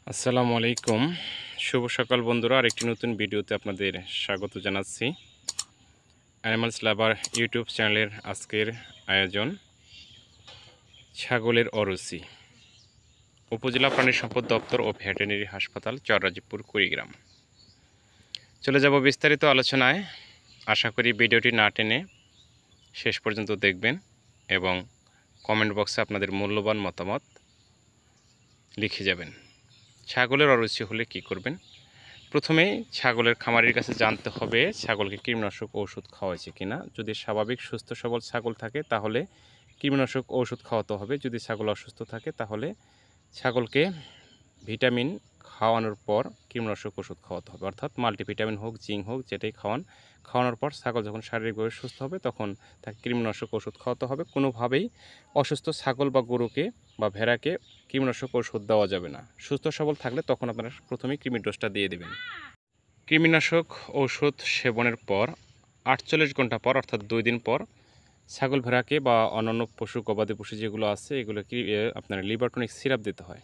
আসসালামু আলাইকুম, শুভ সকাল বন্ধুরা। আরেকটি নতুন ভিডিওতে আপনাদের স্বাগত জানাচ্ছি। অ্যানিমালস লাভার ইউটিউব চ্যানেলের আজকের আয়োজন ছাগলের অরুচি, উপজেলা প্রাণী সম্পদ দপ্তর ও ভেটেরিনারি হাসপাতাল, চররাজীবপুর, কুড়িগ্রাম। চলে যাব বিস্তারিত আলোচনায়। আশা করি ভিডিওটি না টেনে শেষ পর্যন্ত দেখবেন এবং কমেন্ট বক্সে আপনাদের মূল্যবান মতামত লিখে যাবেন। ছাগলের অরুচি হলে কি করবেন? প্রথমে ছাগলের খামারির কাছে জানতে হবে ছাগলকে কৃমিনাশক ওষুধ খাওয়াইছে কিনা। যদি স্বাভাবিক সুস্থ সবল ছাগল থাকে তাহলে কৃমিনাশক ওষুধ খাওয়াতে হবে। যদি ছাগল অসুস্থ থাকে তাহলে ছাগলকে ভিটামিন খাওয়ানোর পর কৃমিনাশক ওষুধ খাওয়াতে হবে, অর্থাৎ মাল্টিভিটামিন হোক, জিঙ্ক হোক, যেটাই খাওয়ানোর পর ছাগল যখন শারীরিকভাবে সুস্থ হবে তখন তাকে কৃমিনাশক ওষুধ খাওয়াতে হবে। কোনোভাবেই অসুস্থ ছাগল বা গরুকে বা ভেড়াকে কৃমিনাশক ওষুধ দেওয়া যাবে না। সুস্থ সবল থাকলে তখন আপনারা প্রথমেই কৃমির ডোজটা দিয়ে দেবেন। কৃমিনাশক ঔষধ সেবনের পর 48 ঘন্টা পর, অর্থাৎ 2 দিন পর ছাগল ভেড়াকে বা অন্যান্য পশু গবাদি পশু যেগুলো আছে এগুলোকে আপনার লিভারটনিক সিরাপ দিতে হয়।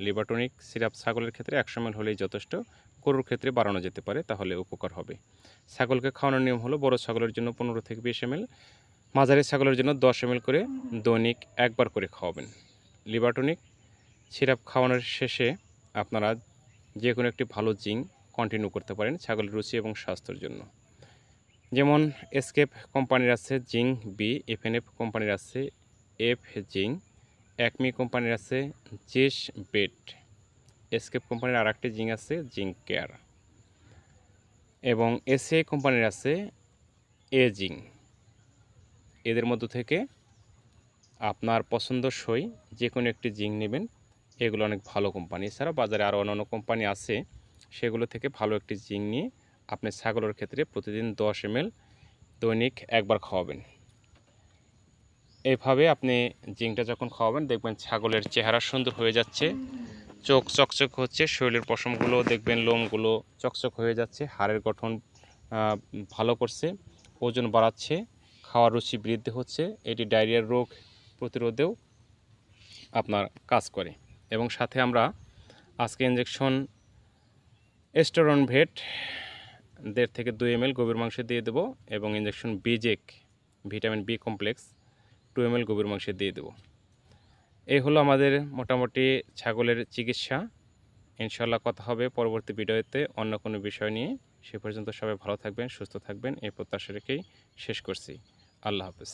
লিভারটনিক সিরাপ ছাগলের ক্ষেত্রে 100 ml হলেই যথেষ্ট। গরুর ক্ষেত্রে বাড়ানো যেতে পারে, তাহলে উপকার হবে। ছাগলকে খাওয়ানোর নিয়ম হলো বড় ছাগলের জন্য 15 থেকে 20 ml, মাঝারি ছাগলের জন্য 10 ml করে দৈনিক একবার করে খাওয়াবেন। লিভারটনিক সিরাপ খাওয়ানোর শেষে আপনারা যে কোনো একটি ভালো জিঙ্ক কন্টিনিউ করতে পারেন ছাগলের রুচি এবং স্বাস্থ্যের জন্য। যেমন এসকেপ কোম্পানির আছে জিঙ্ক বি, এফএনএফ কোম্পানির আছে এফ জিঙ্ক, একমি কোম্পানির আছে জেস বেট, এসকেপ কোম্পানির আরেকটি জিঙ্ক আছে জিঙ্ক কেয়ার, এবং এসএ কোম্পানির আছে এ জিঙ্ক। এদের মধ্য থেকে আপনার পছন্দসই যে কোনো একটি জিঙ্ক নেবেন। এগুলো অনেক ভালো কোম্পানি। এছাড়া বাজারে আরও অন্যান্য কোম্পানি আছে, সেগুলো থেকে ভালো একটি জিঙ্ক নিয়ে আপনি ছাগলের ক্ষেত্রে প্রতিদিন 10 ml দৈনিক একবার খাওয়াবেন। এইভাবে আপনি জিঙ্কটা যখন খাওয়াবেন দেখবেন ছাগলের চেহারা সুন্দর হয়ে যাচ্ছে, চোখ চকচক হচ্ছে, শরীরের পশমগুলো দেখবেন লোমগুলো চকচক হয়ে যাচ্ছে, হাড়ের গঠন ভালো করছে, ওজন বাড়াচ্ছে, খাওয়ার রুচি বৃদ্ধি হচ্ছে। এটি ডায়রিয়ার রোগ প্রতিরোধেও আপনার কাজ করে। এবং সাথে আমরা আজকে ইঞ্জেকশন এস্টেরন ভেট 1.5 থেকে 2 ml গভীর মাংসে দিয়ে দেবো, এবং ইঞ্জেকশন বিজেক ভিটামিন বি কমপ্লেক্স 2 ml গভীর মাংসে দিয়ে দেবো। এই হলো আমাদের মোটামুটি ছাগলের চিকিৎসা। ইনশাআল্লাহ কথা হবে পরবর্তী ভিডিওতে অন্য কোনো বিষয় নিয়ে। সে পর্যন্ত সবাই ভালো থাকবেন, সুস্থ থাকবেন, এই প্রত্যাশা রেখেই শেষ করছি। আল্লাহ হাফেজ।